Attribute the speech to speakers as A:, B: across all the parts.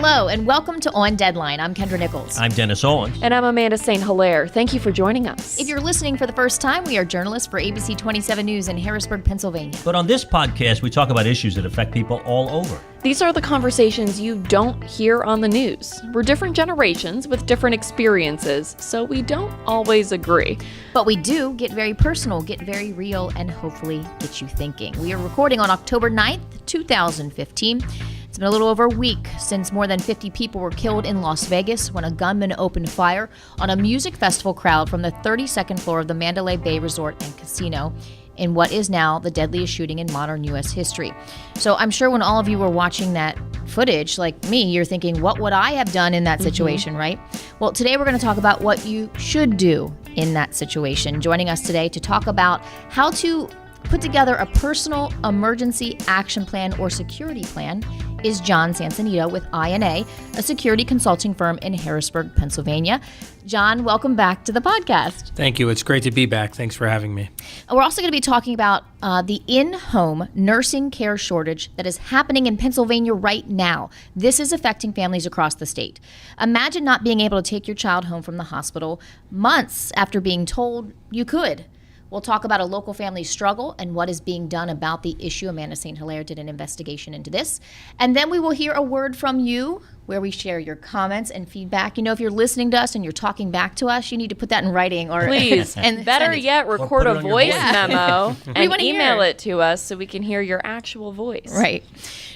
A: Hello, and welcome to On Deadline. I'm Kendra Nichols.
B: I'm Dennis Owens.
C: And I'm Amanda St. Hilaire. Thank you for joining us.
A: If you're listening for the first time, we are journalists for ABC 27 News in Harrisburg, Pennsylvania.
B: But on this podcast, we talk about issues that affect people all over.
C: These are the conversations you don't hear on the news. We're different generations with different experiences, so we don't always agree.
A: But we do get very personal, get very real, and hopefully get you thinking. We are recording on October 9th, 2015. It's been a little over a week since more than 50 people were killed in Las Vegas when a gunman opened fire on a music festival crowd from the 32nd floor of the Mandalay Bay Resort and Casino in what is now the deadliest shooting in modern U.S. history. So I'm sure when all of you were watching that footage, like me, you're thinking, what would I have done in that situation, right? Well, today we're going to talk about what you should do in that situation. Joining us today to talk about how to put together a personal emergency action plan or security plan is John Sancenito with INA, a security consulting firm in Harrisburg, Pennsylvania. John, welcome back to the podcast.
D: Thank you. It's great to be back. Thanks for having me.
A: We're also going to be talking about the in-home nursing care shortage that is happening in Pennsylvania right now. This is affecting families across the state. Imagine not being able to take your child home from the hospital months after being told you could. We'll talk about a local family's struggle and what is being done about the issue. Amanda St. Hilaire did an investigation into this. And then we will hear a word from you where we share your comments and feedback. You know, if you're listening to us and you're talking back to us, you need to put that in writing. Or
C: please, and better yet, record a voice memo and email it to us so we can hear your actual voice.
A: Right.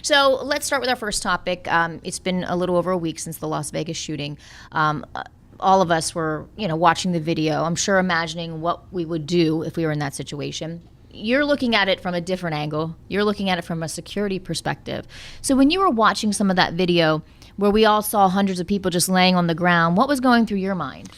A: So let's start with our first topic. It's been a little over a week since the Las Vegas shooting. All of us were, watching the video, I'm sure imagining what we would do if we were in that situation. You're looking at it from a different angle. You're looking at it from a security perspective. So when you were watching some of that video where we all saw hundreds of people just laying on the ground, what was going through your mind?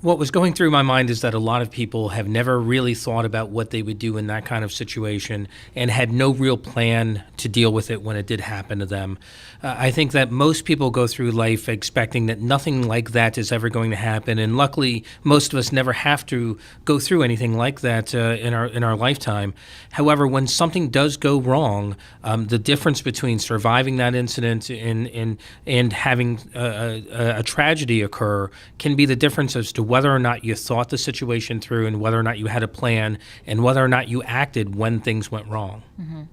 D: What was going through my mind is that a lot of people have never really thought about what they would do in that kind of situation and had no real plan to deal with it when it did happen to them. I think that most people go through life expecting that nothing like that is ever going to happen, and luckily most of us never have to go through anything like that in our lifetime. However, when something does go wrong, the difference between surviving that incident and having a tragedy occur can be the difference as to whether or not you thought the situation through and whether or not you had a plan and whether or not you acted when things went wrong.
A: Mm-hmm.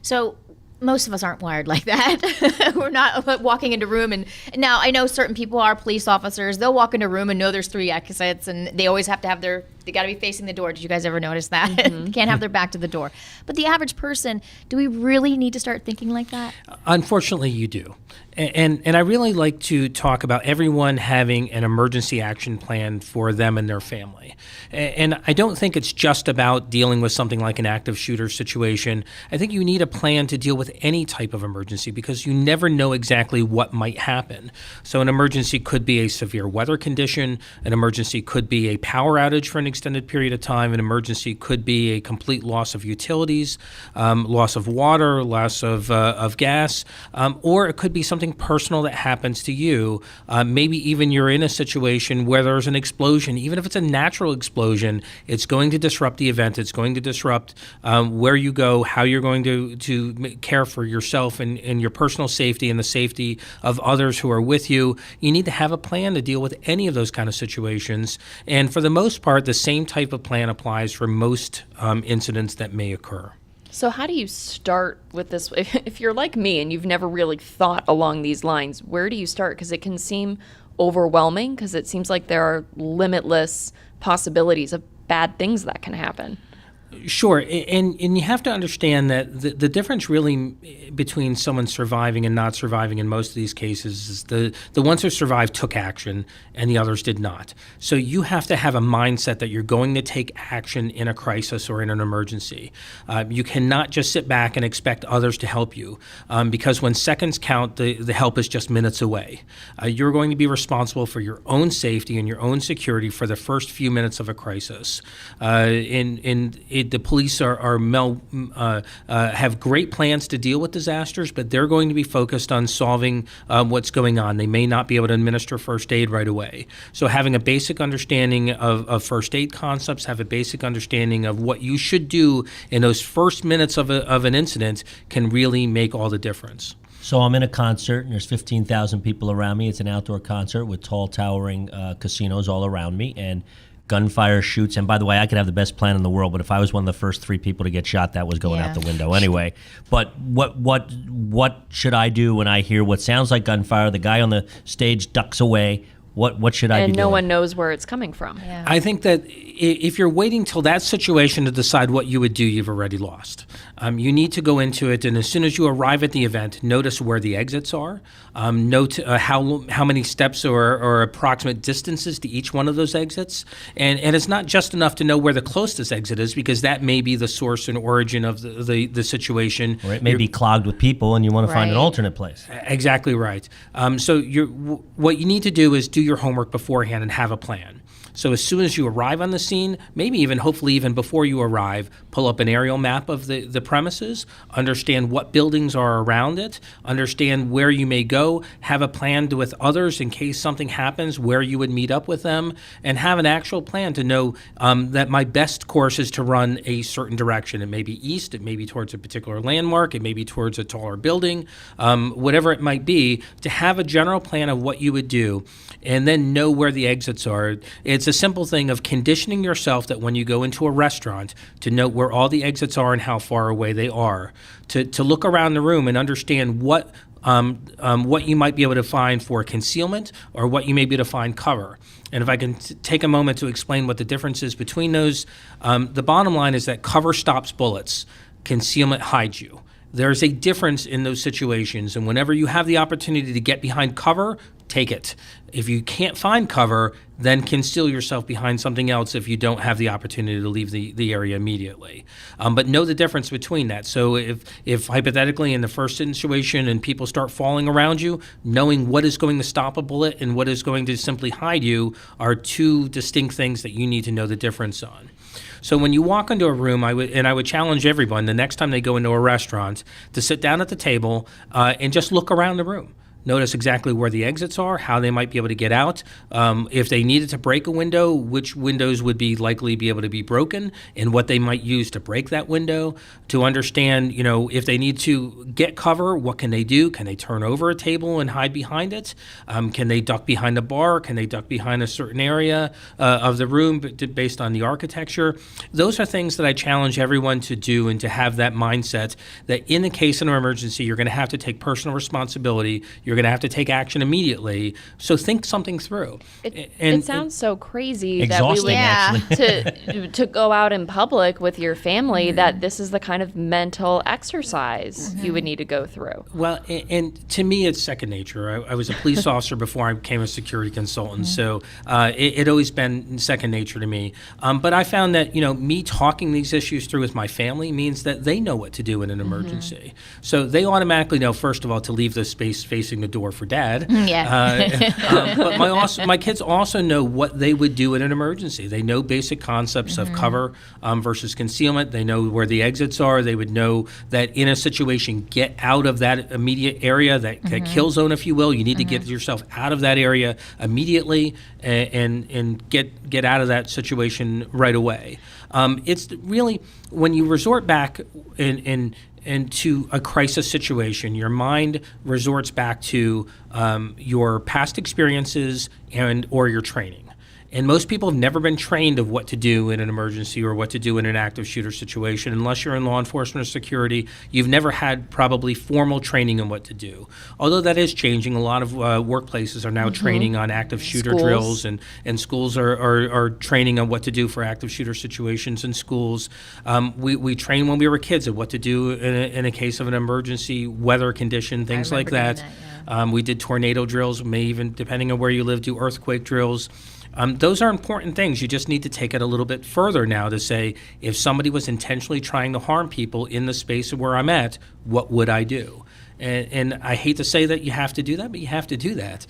A: So most of us aren't wired like that. We're not walking into a room and now I know certain people are police officers. They'll walk into a room and know there's 3 exits and they always have to have they got to be facing the door. Did you guys ever notice that? Mm-hmm. They can't have their back to the door. But the average person, do we really need to start thinking like that?
D: Unfortunately, you do. And I really like to talk about everyone having an emergency action plan for them and their family. And I don't think it's just about dealing with something like an active shooter situation. I think you need a plan to deal with any type of emergency because you never know exactly what might happen. So an emergency could be a severe weather condition. An emergency could be a power outage for an extended period of time. An emergency could be a complete loss of utilities, loss of water, loss of gas, or it could be something personal that happens to you. Maybe even you're in a situation where there's an explosion. Even if it's a natural explosion, it's going to disrupt the event. It's going to disrupt where you go, how you're going to care for yourself and your personal safety and the safety of others who are with you. You need to have a plan to deal with any of those kind of situations. And for the most part, the same type of plan applies for most incidents that may occur.
C: So how do you start with this? If you're like me and you've never really thought along these lines, where do you start? Because it can seem overwhelming because it seems like there are limitless possibilities of bad things that can happen.
D: Sure, and you have to understand that the difference really between someone surviving and not surviving in most of these cases is the ones who survived took action and the others did not. So you have to have a mindset that you're going to take action in a crisis or in an emergency. You cannot just sit back and expect others to help you because when seconds count, the help is just minutes away. You're going to be responsible for your own safety and your own security for the first few minutes of a crisis. The police have great plans to deal with disasters, but they're going to be focused on solving what's going on. They may not be able to administer first aid right away. So having a basic understanding of first aid concepts, have a basic understanding of what you should do in those first minutes of an incident can really make all the difference.
B: So I'm in a concert, and there's 15,000 people around me. It's an outdoor concert with tall, towering casinos all around me, and gunfire shoots. And by the way, I could have the best plan in the world, but if I was one of the first 3 people to get shot, that was going out the window anyway. But what should I do when I hear what sounds like gunfire? The guy on the stage ducks away. What should I be doing?
C: And no one knows where it's coming from.
A: Yeah.
D: I think that if you're waiting till that situation to decide what you would do, you've already lost. You need to go into it, and as soon as you arrive at the event, notice where the exits are. Note how many steps or approximate distances to each one of those exits. And it's not just enough to know where the closest exit is, because that may be the source and origin of the situation.
B: Or it may be clogged with people, and you want to find an alternate place.
D: Exactly right. So what you need to do is do your homework beforehand and have a plan. So as soon as you arrive on the scene, maybe even hopefully even before you arrive, pull up an aerial map of the premises, understand what buildings are around it, understand where you may go, have a plan with others in case something happens, where you would meet up with them, and have an actual plan to know that my best course is to run a certain direction. It may be east, it may be towards a particular landmark, it may be towards a taller building, whatever it might be, to have a general plan of what you would do, and then know where the exits are. It's a simple thing of conditioning yourself that when you go into a restaurant, to note where all the exits are and how far away they are, to look around the room and understand what you might be able to find for concealment or what you may be able to find cover. And if I can take a moment to explain what the difference is between those, the bottom line is that cover stops bullets, concealment hides you. There's a difference in those situations, and whenever you have the opportunity to get behind cover, take it. If you can't find cover, then conceal yourself behind something else if you don't have the opportunity to leave the area immediately. But know the difference between that. So if hypothetically in the first situation and people start falling around you, knowing what is going to stop a bullet and what is going to simply hide you are two distinct things that you need to know the difference on. So when you walk into a room, I would challenge everyone the next time they go into a restaurant to sit down at the table and just look around the room. Notice exactly where the exits are, how they might be able to get out. If they needed to break a window, which windows would be likely be able to be broken, and what they might use to break that window. To understand, if they need to get cover, what can they do? Can they turn over a table and hide behind it? Can they duck behind a bar? Can they duck behind a certain area of the room based on the architecture? Those are things that I challenge everyone to do, and to have that mindset that in the case of an emergency, you're going to have to take personal responsibility. You're going to have to take action immediately. So think something through.
C: It sounds so crazy
B: exhausting,
C: that we
B: actually.
C: to go out in public with your family, that this is the kind of mental exercise you would need to go through.
D: Well, and to me, it's second nature. I was a police officer before I became a security consultant, so it always been second nature to me. But I found that, me talking these issues through with my family means that they know what to do in an emergency. So they automatically know, first of all, to leave the space facing the door for dad. But my kids also know what they would do in an emergency. They know basic concepts of cover versus concealment. They know where the exits are. They would know that in a situation, get out of that immediate area, that kill zone, if you will. You need to get yourself out of that area immediately and get out of that situation right away. It's really, when you resort back into a crisis situation, your mind resorts back to your past experiences or your training. And most people have never been trained of what to do in an emergency or what to do in an active shooter situation. Unless you're in law enforcement or security, you've never had probably formal training on what to do. Although that is changing. A lot of workplaces are now training on active shooter drills, and schools are training on what to do for active shooter situations in schools. We trained when we were kids at what to do in a case of an emergency, weather condition, things like that. We did tornado drills, may even, depending on where you live, do earthquake drills. Those are important things. You just need to take it a little bit further now to say, if somebody was intentionally trying to harm people in the space of where I'm at, what would I do? And I hate to say that you have to do that, but you have to do that.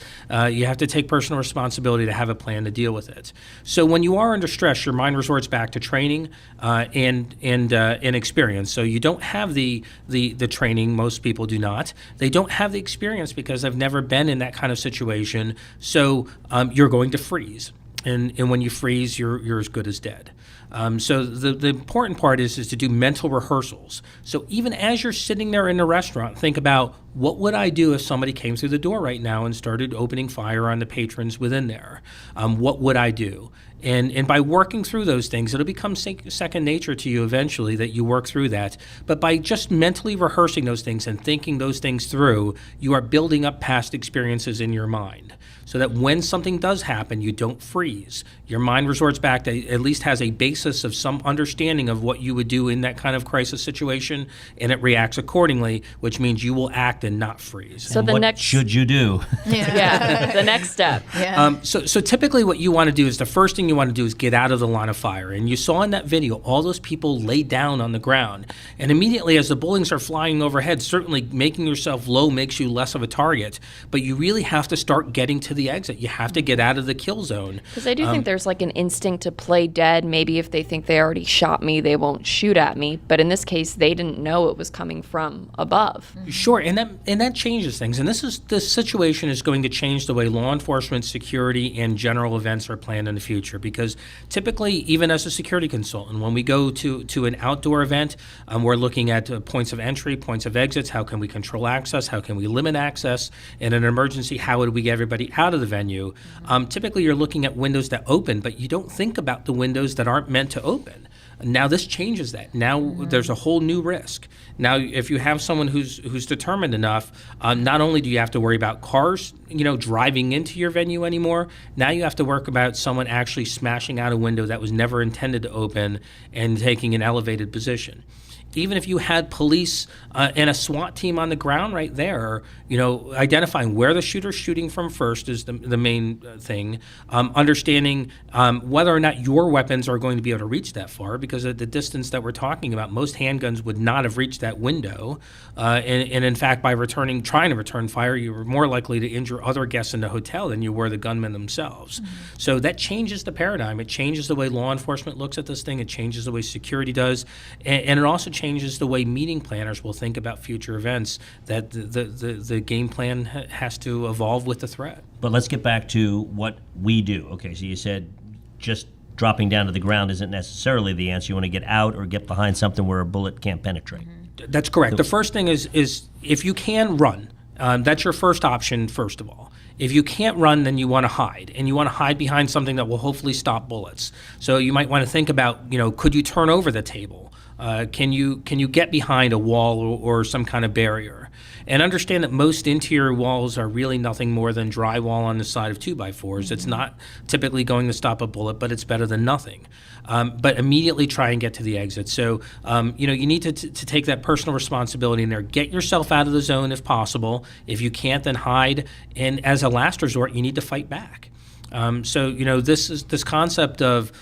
D: You have to take personal responsibility to have a plan to deal with it. So when you are under stress, your mind resorts back to training and experience. So you don't have the training. Most people do not. They don't have the experience because they've never been in that kind of situation. So you're going to freeze. And when you freeze, you're as good as dead. So the important part is to do mental rehearsals. So even as you're sitting there in the restaurant, think about what would I do if somebody came through the door right now and started opening fire on the patrons within there? What would I do? And by working through those things, it'll become second nature to you eventually that you work through that. But by just mentally rehearsing those things and thinking those things through, you are building up past experiences in your mind, so that when something does happen, you don't freeze. Your mind resorts back to, at least has a basis of some understanding of what you would do in that kind of crisis situation, and it reacts accordingly, which means you will act and not freeze.
C: So the
B: what
C: next
B: should you do?
C: yeah, the next step.
D: So typically what you want to do is, the first thing you want to do is get out of the line of fire. And you saw in that video, all those people lay down on the ground. And immediately as the bullets are flying overhead, certainly making yourself low makes you less of a target. But you really have to start getting to the exit. You have to get out of the kill zone.
C: Because I do think there's like an instinct to play dead. Maybe if they think they already shot me, they won't shoot at me. But in this case, they didn't know it was coming from above.
D: Sure, and that changes things. And this situation is going to change the way law enforcement, security, and general events are planned in the future. Because typically, even as a security consultant, when we go to an outdoor event, we're looking at points of entry, points of exits. How can we control access? How can we limit access? In an emergency, how would we get everybody out of the venue? Typically, you're looking at windows that open, but you don't think about the windows that aren't meant to open. Now this changes that. Now there's a whole new risk. Now, if you have someone who's determined enough, not only do you have to worry about cars, driving into your venue anymore, now you have to work about someone actually smashing out a window that was never intended to open and taking an elevated position. Even if you had police and a SWAT team on the ground right there, identifying where the shooter's shooting from first is the main thing. Understanding whether or not your weapons are going to be able to reach that far, because at the distance that we're talking about, most handguns would not have reached that window. And in fact, by trying to return fire, you were more likely to injure other guests in the hotel than you were the gunmen themselves. Mm-hmm. So that changes the paradigm. It changes the way law enforcement looks at this thing. It changes the way security does. And it also changes the way meeting planners will think about future events, that the game plan has to evolve with the threat.
B: But let's get back to what we do. Okay, so you said just dropping down to the ground isn't necessarily the answer. You want to get out or get behind something where a bullet can't penetrate.
D: Mm-hmm. That's correct. The first thing is if you can run, that's your first option, first of all. If you can't run, then you want to hide, and you want to hide behind something that will hopefully stop bullets. So you might want to think about, could you turn over the table? Can you get behind a wall or some kind of barrier? And understand that most interior walls are really nothing more than drywall on the side of 2x4s. Mm-hmm. It's not typically going to stop a bullet, but it's better than nothing. But immediately try and get to the exit. So, you need to take that personal responsibility in there. Get yourself out of the zone if possible. If you can't, then hide. And as a last resort, you need to fight back. This concept of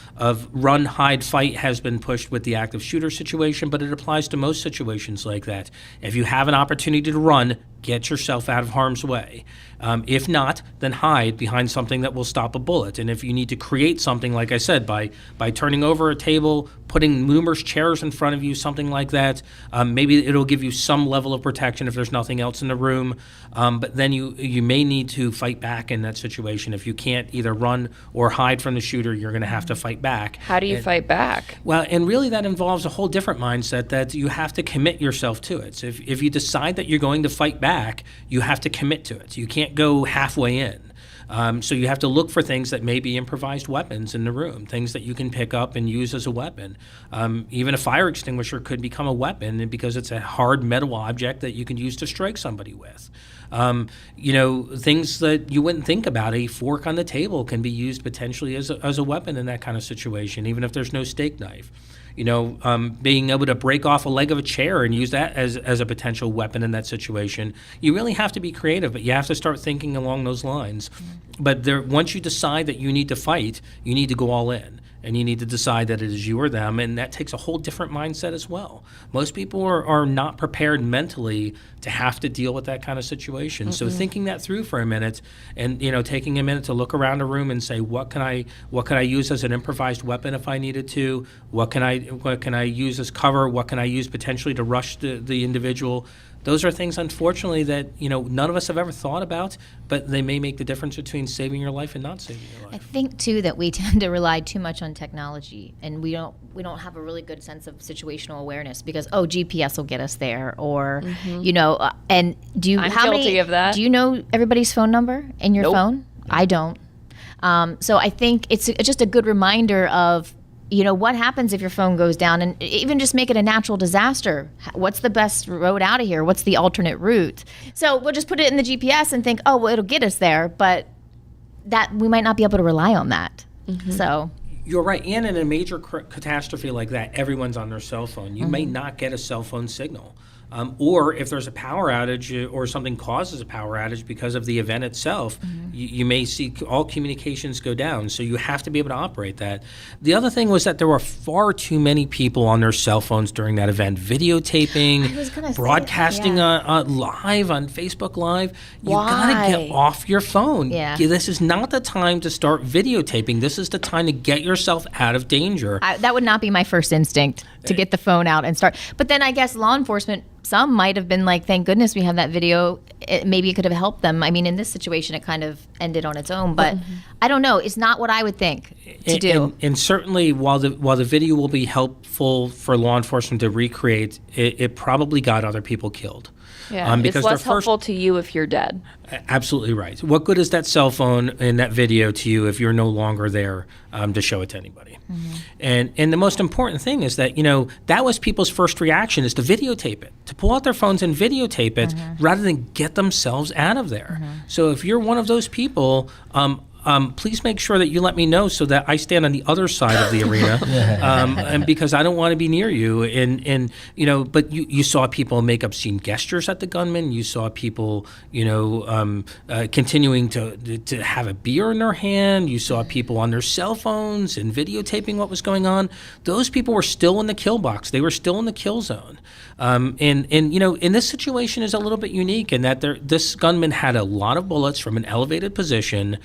D: run, hide, fight has been pushed with the active shooter situation, but it applies to most situations like that. If you have an opportunity to run, get yourself out of harm's way. If not, then hide behind something that will stop a bullet. And if you need to create something, like I said, by turning over a table, putting numerous chairs in front of you, something like that, maybe it'll give you some level of protection if there's nothing else in the room. But then you may need to fight back in that situation. If you can't either run or hide from the shooter, you're going to have to fight back.
C: How do you fight back?
D: Well, and really that involves a whole different mindset, that you have to commit yourself to it. So if you decide that you're going to fight back, you have to commit to it. You can't go halfway in. So you have to look for things that may be improvised weapons in the room, things that you can pick up and use as a weapon. Even a fire extinguisher could become a weapon because it's a hard metal object that you can use to strike somebody with. Things that you wouldn't think about. A fork on the table can be used potentially as a weapon in that kind of situation, even if there's no steak knife. Being able to break off a leg of a chair and use that as a potential weapon in that situation. You really have to be creative, but you have to start thinking along those lines. But once you decide that you need to fight, you need to go all in. And you need to decide that it is you or them, and that takes a whole different mindset as well. Most people are not prepared mentally to have to deal with that kind of situation. Mm-hmm. So thinking that through for a minute, and taking a minute to look around a room and say, what can I use as an improvised weapon if I needed to? What can I use as cover? What can I use potentially to rush the individual? those are things, unfortunately, that none of us have ever thought about, but they may make the difference between saving your life and not saving your
A: I
D: life.
A: think too that we tend to rely too much on technology, and we don't have a really good sense of situational awareness because GPS will get us there, or and do you
C: I'm
A: how
C: guilty
A: many
C: of that.
A: do you know everybody's phone number in your
C: Nope.
A: phone? I don't. So I think it's just a good reminder of what happens if your phone goes down, and even just make it a natural disaster. What's the best road out of here? What's the alternate route? So we'll just put it in the GPS and think, oh, well, it'll get us there, but that we might not be able to rely on that. So
D: You're right. And in a major catastrophe like that, everyone's on their cell phone. You may not get a cell phone signal. Or if there's a power outage or something causes a power outage because of the event itself, you may see all communications go down. So you have to be able to operate that. The other thing was that there were far too many people on their cell phones during that event, videotaping, broadcasting live on Facebook Live. You got to get off your phone.
A: Yeah.
D: This is not the time to start videotaping. This is the time to get yourself out of danger.
A: that would not be my first instinct, to get the phone out and start. But then I guess law enforcement, some might have been like, thank goodness we have that video. Maybe it could have helped them. I mean, in this situation, it kind of ended on its own. But I don't know. It's not what I would think to do.
D: And certainly, while the video will be helpful for law enforcement to recreate, it probably got other people killed.
C: Yeah,
D: because
C: it's less helpful to you if you're dead.
D: Absolutely right. What good is that cell phone and that video to you if you're no longer there to show it to anybody? And the most important thing is that, that was people's first reaction, is to videotape it, to pull out their phones and videotape it rather than get themselves out of there. So if you're one of those people, please make sure that you let me know so that I stand on the other side of the arena, and because I don't want to be near you. And but you saw people make obscene gestures at the gunman. You saw people, continuing to have a beer in their hand. You saw people on their cell phones and videotaping what was going on. Those people were still in the kill box. They were still in the kill zone. In this situation is a little bit unique in that this gunman had a lot of bullets from an elevated position.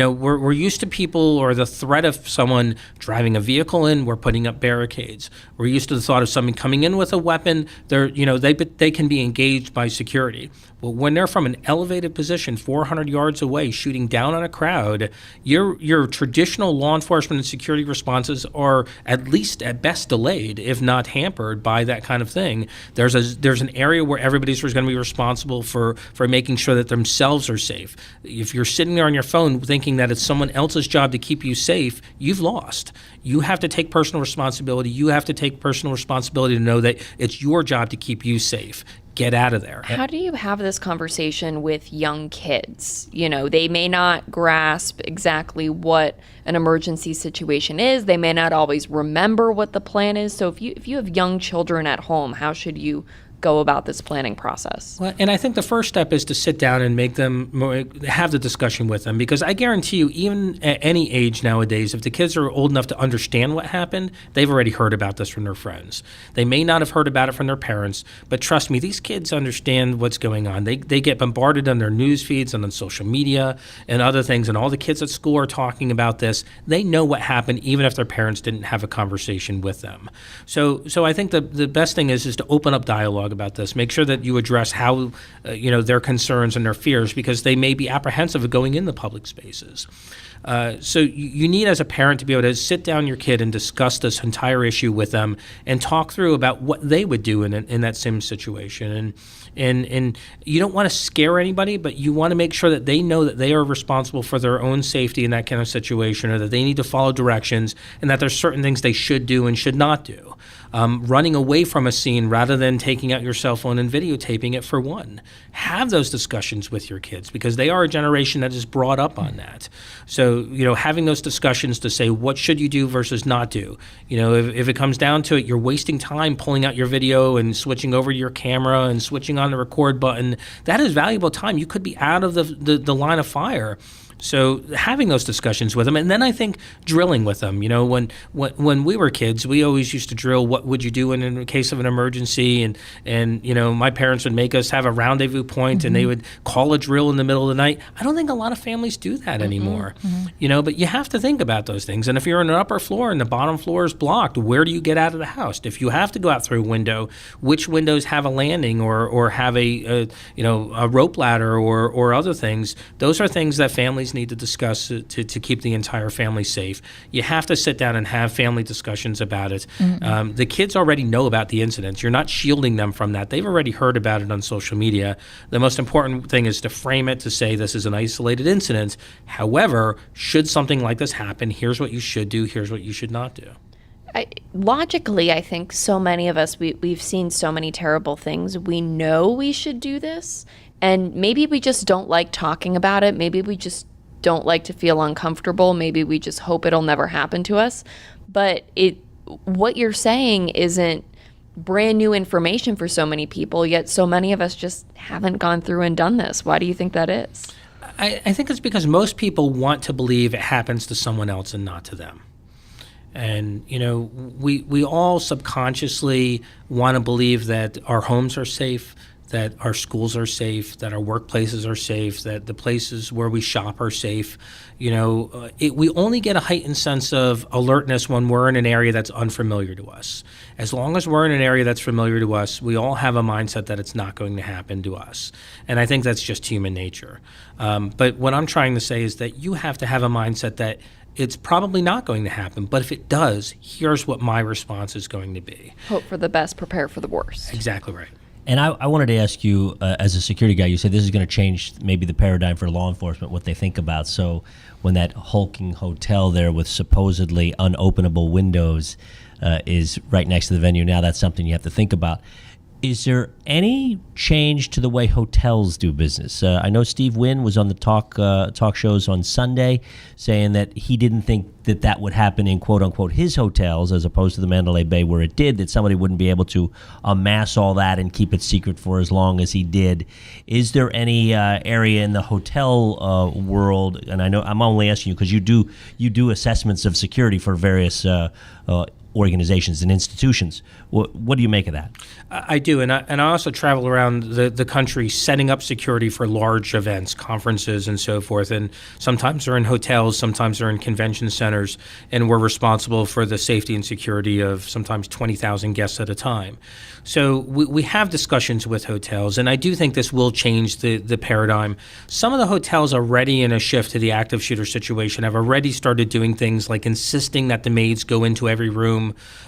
D: We're used to people or the threat of someone driving a vehicle in. We're putting up barricades. We're used to the thought of someone coming in with a weapon. They can be engaged by security. But when they're from an elevated position, 400 yards away, shooting down on a crowd, your traditional law enforcement and security responses are at best delayed, if not hampered by that kind of thing. There's an area where everybody's going to be responsible for making sure that themselves are safe. If you're sitting there on your phone thinking that it's someone else's job to keep you safe, you've lost. You have to take personal responsibility. You have to take personal responsibility to know that it's your job to keep you safe. Get out of there.
C: How do you have this conversation with young kids? They may not grasp exactly what an emergency situation is. They may not always remember what the plan is. So if you have young children at home, how should you go about this planning process?
D: Well, and I think the first step is to sit down and have the discussion with them, because I guarantee you, even at any age nowadays, if the kids are old enough to understand what happened, they've already heard about this from their friends. They may not have heard about it from their parents, but trust me, these kids understand what's going on. They get bombarded on their news feeds and on social media and other things, and all the kids at school are talking about this. They know what happened, even if their parents didn't have a conversation with them. So I think the best thing is to open up dialogue about this. Make sure that you address how their concerns and their fears, because they may be apprehensive of going in the public spaces. So you need, as a parent, to be able to sit down your kid and discuss this entire issue with them and talk through about what they would do in that same situation. And you don't want to scare anybody, but you want to make sure that they know that they are responsible for their own safety in that kind of situation, or that they need to follow directions, and that there's certain things they should do and should not do. Running away from a scene rather than taking out your cell phone and videotaping it, for one. Have those discussions with your kids, because they are a generation that is brought up on that. So, having those discussions to say, what should you do versus not do? If it comes down to it, you're wasting time pulling out your video and switching over to your camera and switching on the record button. That is valuable time. You could be out of the line of fire. So having those discussions with them, and then I think drilling with them. When we were kids, we always used to drill. What would you do in a case of an emergency? And my parents would make us have a rendezvous point, and they would call a drill in the middle of the night. I don't think a lot of families do that anymore. But you have to think about those things. And if you're on an upper floor and the bottom floor is blocked, where do you get out of the house? If you have to go out through a window, which windows have a landing or have a rope ladder or other things? Those are things that families need to discuss to keep the entire family safe. You have to sit down and have family discussions about it. The kids already know about the incidents. You're not shielding them from that. They've already heard about it on social media. The most important thing is to frame it to say this is an isolated incident. However, should something like this happen, here's what you should do, here's what you should not do.
C: Logically, I think so many of us, we've seen so many terrible things. We know we should do this, and maybe we just don't like talking about it. Maybe we just don't like to feel uncomfortable. Maybe we just hope it'll never happen to us. But what you're saying isn't brand new information for so many people, yet so many of us just haven't gone through and done this. Why do you think that is?
D: I think it's because most people want to believe it happens to someone else and not to them. And, we all subconsciously want to believe that our homes are safe, that our schools are safe, that our workplaces are safe, that the places where we shop are safe. We only get a heightened sense of alertness when we're in an area that's unfamiliar to us. As long as we're in an area that's familiar to us, we all have a mindset that it's not going to happen to us. And I think that's just human nature. But what I'm trying to say is that you have to have a mindset that it's probably not going to happen, but if it does, here's what my response is going to be.
C: Hope for the best, prepare for the worst.
D: Exactly right.
B: And I wanted to ask you, as a security guy, you said this is going to change maybe the paradigm for law enforcement, what they think about. So when that hulking hotel there with supposedly unopenable windows is right next to the venue, now that's something you have to think about. Is there any change to the way hotels do business? I know Steve Wynn was on the talk shows on Sunday saying that he didn't think that would happen in quote-unquote his hotels as opposed to the Mandalay Bay where it did, that somebody wouldn't be able to amass all that and keep it secret for as long as he did. Is there any area in the hotel world, and I know I'm only asking you because you do assessments of security for various organizations and institutions. What do you make of that?
D: I do, and I also travel around the country setting up security for large events, conferences, and so forth. And sometimes they're in hotels, sometimes they're in convention centers, and we're responsible for the safety and security of sometimes 20,000 guests at a time. So we have discussions with hotels, and I do think this will change the paradigm. Some of the hotels already in a shift to the active shooter situation have already started doing things like insisting that the maids go into every room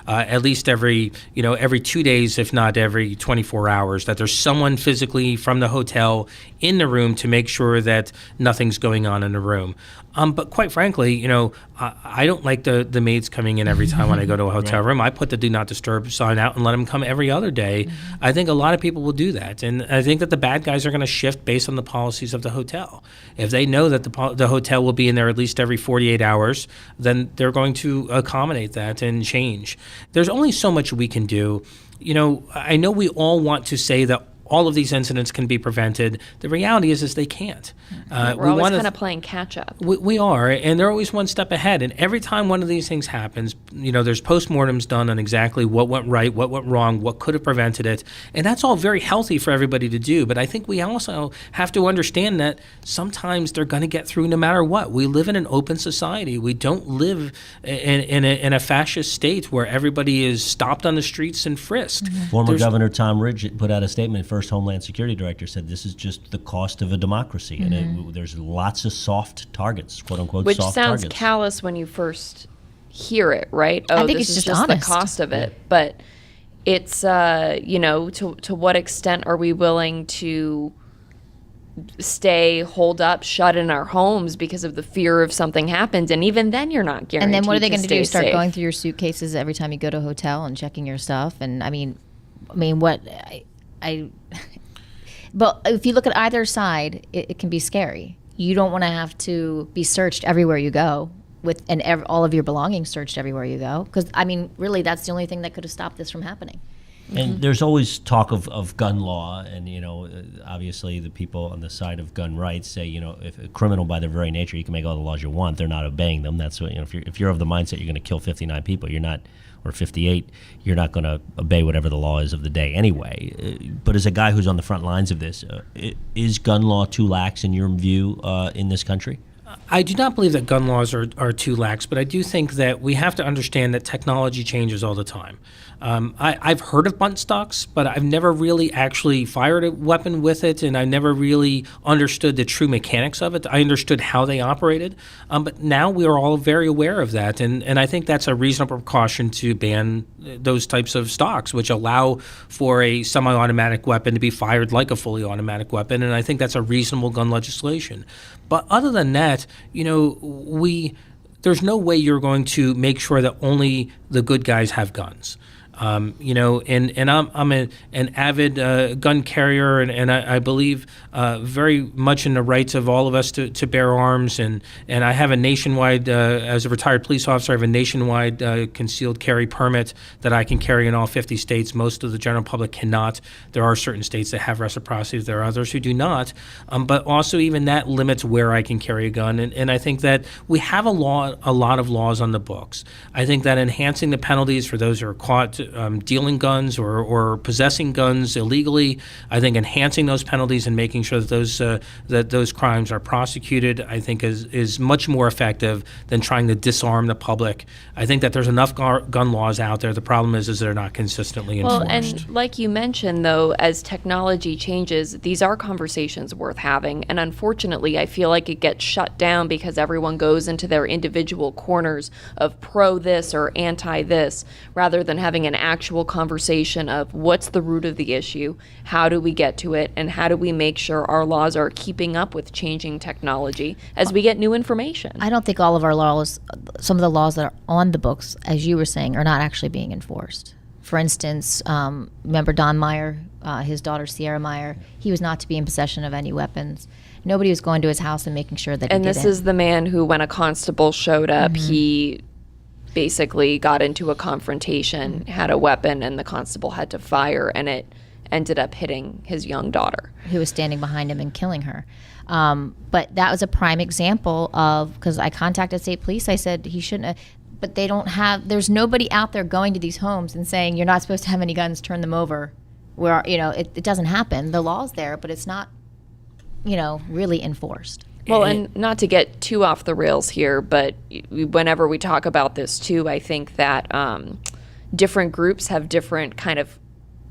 D: at least every 2 days, if not every 24 hours, that there's someone physically from the hotel in the room to make sure that nothing's going on in the room. But quite frankly, I don't like the maids coming in every time when I go to a hotel room. I put the do not disturb sign out and let them come every other day. I think a lot of people will do that. And I think that the bad guys are going to shift based on the policies of the hotel. If they know that the hotel will be in there at least every 48 hours, then they're going to accommodate that and change. There's only so much we can do. I know we all want to say that all of these incidents can be prevented. The reality is they can't.
C: We're always kind of playing catch up.
D: We are, and they're always one step ahead. And every time one of these things happens, there's postmortems done on exactly what went right, what went wrong, what could have prevented it. And that's all very healthy for everybody to do. But I think we also have to understand that sometimes they're going to get through no matter what. We live in an open society. We don't live in a fascist state where everybody is stopped on the streets and frisked.
B: Former Governor Tom Ridge put out a statement. First Homeland Security Director said this is just the cost of a democracy, and there's lots of soft targets, quote unquote,
C: which
B: soft
C: sounds
B: targets.
C: callous when you first hear it, right?
A: I think
C: this
A: it's
C: is
A: just honest.
C: the cost of it, but it's to what extent are we willing to stay holed up, shut in our homes because of the fear of something happens, and even then you're not guaranteed.
A: And then what are they going to do? Start
C: safe.
A: going through your suitcases every time you go to a hotel and checking your stuff? And I mean, what but if you look at either side, it can be scary. You don't want to have to be searched everywhere you go all of your belongings searched everywhere you go. Because, really, that's the only thing that could have stopped this from happening.
B: And there's always talk of gun law, and obviously the people on the side of gun rights say, if a criminal by their very nature, you can make all the laws you want, they're not obeying them. That's what, if you're of the mindset you're going to kill 59 people, you're not, or 58, you're not going to obey whatever the law is of the day anyway. But as a guy who's on the front lines of this, is gun law too lax in your view in this country?
D: I do not believe that gun laws are too lax, but I do think that we have to understand that technology changes all the time. I've heard of bump stocks, but I've never really actually fired a weapon with it, and I never really understood the true mechanics of it. I understood how they operated, but now we are all very aware of that, and I think that's a reasonable precaution to ban those types of stocks, which allow for a semi-automatic weapon to be fired like a fully automatic weapon, and I think that's a reasonable gun legislation. But other than that, there's no way you're going to make sure that only the good guys have guns. And I'm an avid gun carrier, and I believe very much in the rights of all of us to bear arms. And I have a nationwide, as a retired police officer, I have a nationwide concealed carry permit that I can carry in all 50 states. Most of the general public cannot. There are certain states that have reciprocity. There are others who do not. But also even that limits where I can carry a gun. And I think that we have a lot of laws on the books. I think that enhancing the penalties for those who are caught dealing guns or possessing guns illegally, I think enhancing those penalties and making sure that those crimes are prosecuted, I think is much more effective than trying to disarm the public. I think that there's enough gun laws out there. The problem is they're not consistently enforced.
C: Well, and like you mentioned, though, as technology changes, these are conversations worth having. And unfortunately, I feel like it gets shut down because everyone goes into their individual corners of pro this or anti this, rather than having an actual conversation of what's the root of the issue, how do we get to it, and how do we make sure our laws are keeping up with changing technology as we get new information.
A: I don't think all of our laws, some of the laws that are on the books, as you were saying, are not actually being enforced. For instance, remember Don Meyer, his daughter Sierra Meyer, he was not to be in possession of any weapons. Nobody was going to his house and making sure that he didn't.
C: And this is the man who, when a constable showed up, he basically got into a confrontation, had a weapon, and the constable had to fire, and it ended up hitting his young daughter,
A: who was standing behind him and killing her. But that was a prime example of, because I contacted state police, I said he shouldn't have, but they don't have, there's nobody out there going to these homes and saying, you're not supposed to have any guns, turn them over. Where, it doesn't happen. The law's there, but it's not, really enforced.
C: Well, and not to get too off the rails here, but whenever we talk about this too, I think that different groups have different kind of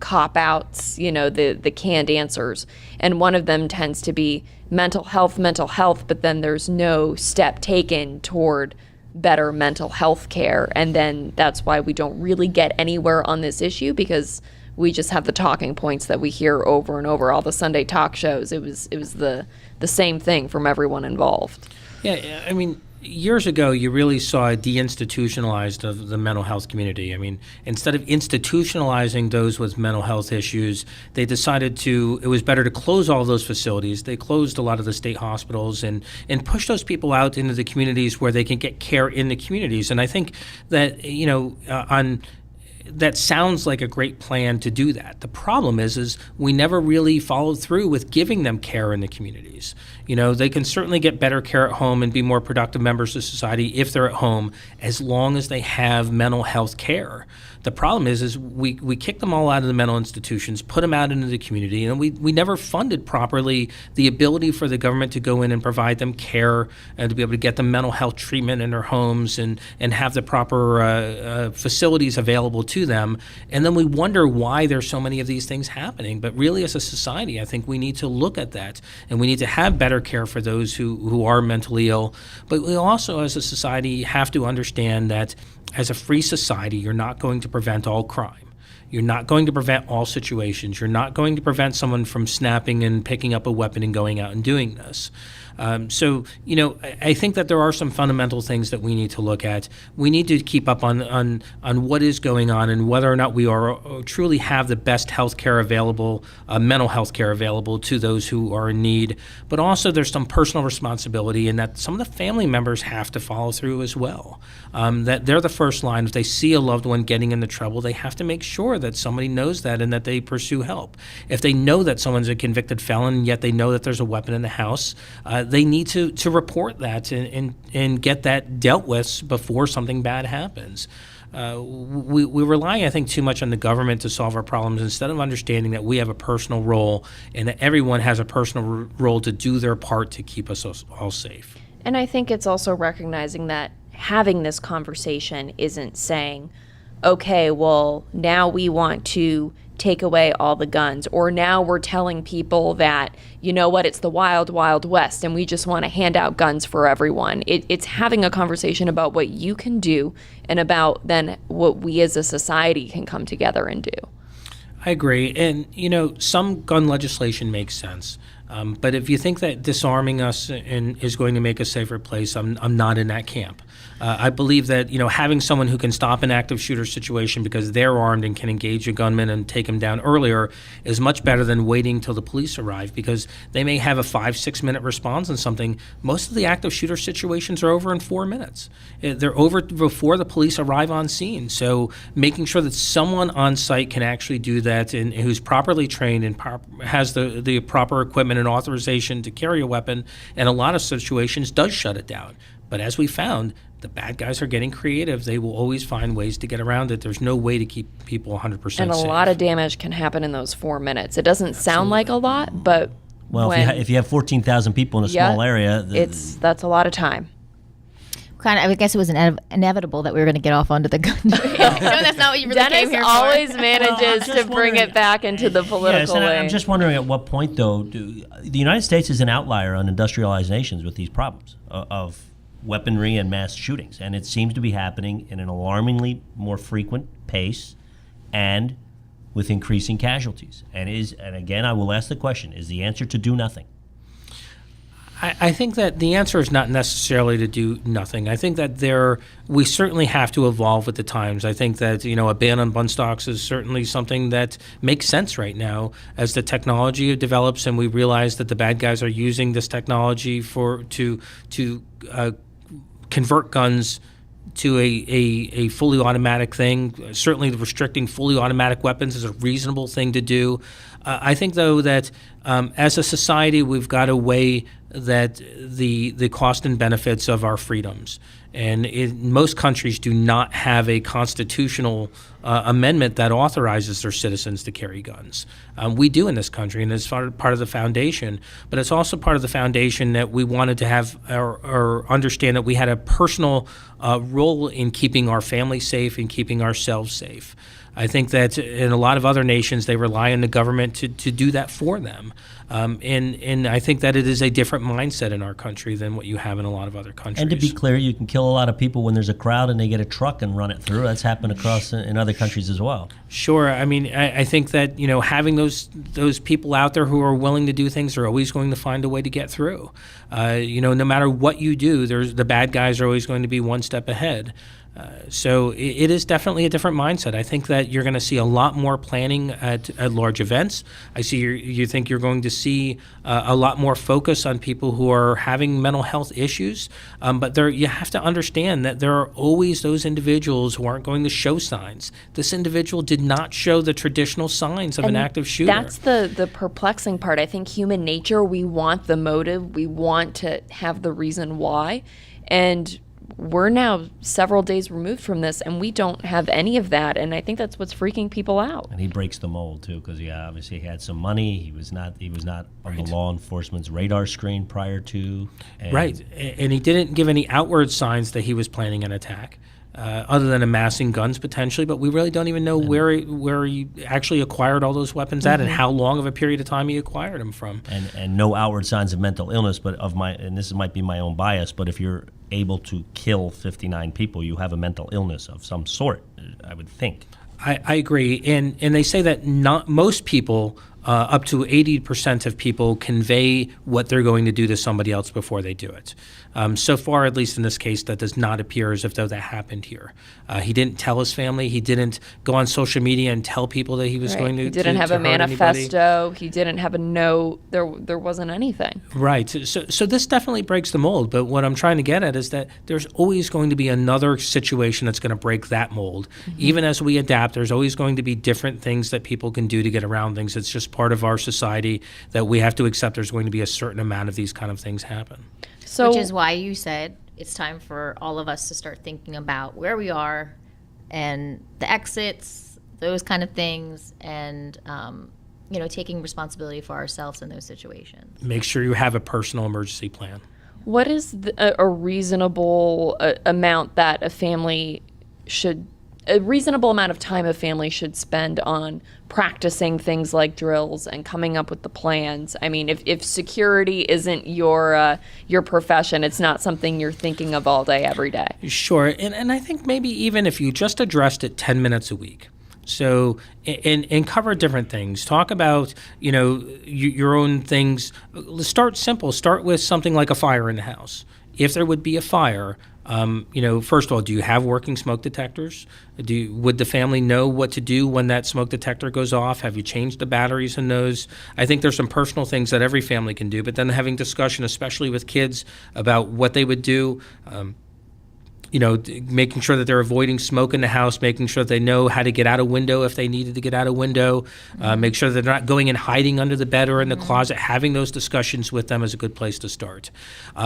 C: cop-outs, the canned answers. And one of them tends to be mental health, but then there's no step taken toward better mental health care. And then that's why we don't really get anywhere on this issue, because we just have the talking points that we hear over and over. All the Sunday talk shows, it was the same thing from everyone involved.
D: Yeah, I mean, years ago, you really saw a deinstitutionalized of the mental health community. I mean, instead of institutionalizing those with mental health issues, they decided it was better to close all those facilities. They closed a lot of the state hospitals and push those people out into the communities where they can get care in the communities. And I think that, that sounds like a great plan to do that. The problem is we never really followed through with giving them care in the communities. They can certainly get better care at home and be more productive members of society if they're at home, as long as they have mental health care. The problem is we kick them all out of the mental institutions, put them out into the community, and we never funded properly the ability for the government to go in and provide them care and to be able to get them mental health treatment in their homes and have the proper facilities available to them. And then we wonder why there's so many of these things happening. But really, as a society, I think we need to look at that, and we need to have better care for those who are mentally ill. But we also, as a society, have to understand that as a free society, you're not going to prevent all crime. You're not going to prevent all situations. You're not going to prevent someone from snapping and picking up a weapon and going out and doing this. So, I think that there are some fundamental things that we need to look at. We need to keep up on what is going on and whether or not we are truly have the best health care available, mental health care available to those who are in need. But also there's some personal responsibility in that some of the family members have to follow through as well. That they're the first line. If they see a loved one getting into trouble, they have to make sure sure that somebody knows that and that they pursue help. If they know that someone's a convicted felon, yet they know that there's a weapon in the house, they need to report that and get that dealt with before something bad happens. We rely, I think, too much on the government to solve our problems instead of understanding that we have a personal role and that everyone has a personal role to do their part to keep us all safe.
C: And I think it's also recognizing that having this conversation isn't saying, okay, well, now we want to take away all the guns, or now we're telling people that, you know what, it's the wild, wild west and we just want to hand out guns for everyone. It's having a conversation about what you can do and about then what we as a society can come together and do.
D: I agree. And, some gun legislation makes sense. But if you think that disarming us is going to make a safer place, I'm not in that camp. I believe that having someone who can stop an active shooter situation because they're armed and can engage a gunman and take him down earlier is much better than waiting till the police arrive, because they may have a 5-6 minute response on something. Most of the active shooter situations are over in 4 minutes. They're over before the police arrive on scene. So making sure that someone on site can actually do that and who's properly trained and has the proper equipment and authorization to carry a weapon in a lot of situations does shut it down. But as we found, the bad guys are getting creative. They will always find ways to get around it. There's no way to keep people 100% safe.
C: And a lot of damage can happen in those 4 minutes. It doesn't sound like a lot, but
B: if you have 14,000 people in a small area,
C: that's a lot of time.
A: I guess it was inevitable that we were going to get off onto the gun. No, that's not what you really
C: Dennis
A: came here for.
C: always manages to bring it back into the political lane.
B: I'm just wondering at what point, though, the United States is an outlier on industrialized nations with these problems of weaponry and mass shootings, and it seems to be happening in an alarmingly more frequent pace and with increasing casualties. And again, I will ask the question, is the answer to do nothing?
D: I think that the answer is not necessarily to do nothing. I think that we certainly have to evolve with the times. I think that a ban on bump stocks is certainly something that makes sense right now as the technology develops and we realize that the bad guys are using this technology to convert guns to a fully automatic thing. Certainly restricting fully automatic weapons is a reasonable thing to do. I think, though, that as a society, we've got to weigh that the cost and benefits of our freedoms. And most countries do not have a constitutional amendment that authorizes their citizens to carry guns. We do in this country, and it's part of the foundation. But it's also part of the foundation that we wanted to have or understand that we had a personal role in keeping our family safe and keeping ourselves safe. I think that in a lot of other nations, they rely on the government to do that for them. And I think that it is a different mindset in our country than what you have in a lot of other countries.
B: And to be clear, you can kill a lot of people when there's a crowd and they get a truck and run it through. That's happened across in other countries as well.
D: Sure. I mean, I think that, having those people out there who are willing to do things are always going to find a way to get through. No matter what you do, the bad guys are always going to be one step ahead. So it is definitely a different mindset. I think that you're going to see a lot more planning at large events. You think you're going to see a lot more focus on people who are having mental health issues. But you have to understand that there are always those individuals who aren't going to show signs. This individual did not show the traditional signs of an active shooter.
C: That's the perplexing part. I think human nature, we want the motive. We want to have the reason why. And we're now several days removed from this, and we don't have any of that, and I think that's what's freaking people out.
B: And he breaks the mold too, because obviously he had some money. He was not on the law enforcement's radar screen prior to.
D: Right, and he didn't give any outward signs that he was planning an attack. Other than amassing guns potentially, but we really don't even know where he actually acquired all those weapons at and how long of a period of time he acquired them from.
B: And no outward signs of mental illness, but and this might be my own bias, but if you're able to kill 59 people, you have a mental illness of some sort, I would think.
D: I agree, and they say that not most people, up to 80% of people, convey what they're going to do to somebody else before they do it. So far, at least in this case, that does not appear as if though that happened here. He didn't tell his family. He didn't go on social media and tell people that he was going to.
C: He didn't have a manifesto. He didn't have a note. There wasn't anything.
D: Right. So this definitely breaks the mold. But what I'm trying to get at is that there's always going to be another situation that's going to break that mold. Even as we adapt, there's always going to be different things that people can do to get around things. It's just part of our society that we have to accept there's going to be a certain amount of these kind of things happen.
A: So, which is why you said it's time for all of us to start thinking about where we are and the exits, those kind of things, and taking responsibility for ourselves in those situations.
D: Make sure you have a personal emergency plan.
C: What is a reasonable amount that a reasonable amount of time a family should spend on practicing things like drills and coming up with the plans? I mean, if security isn't your profession, it's not something you're thinking of all day, every day.
D: Sure. And I think maybe even if you just addressed it 10 minutes a week. So, and cover different things. Talk about, your own things. Start simple. Start with something like a fire in the house. If there would be a fire, first of all, do you have working smoke detectors? Would the family know what to do when that smoke detector goes off? Have you changed the batteries in those? I think there's some personal things that every family can do, but then having discussion, especially with kids, about what they would do. Making sure that they're avoiding smoke in the house, making sure that they know how to get out a window if they needed to get out a window, make sure that they're not going and hiding under the bed or in the closet. Having those discussions with them is a good place to start.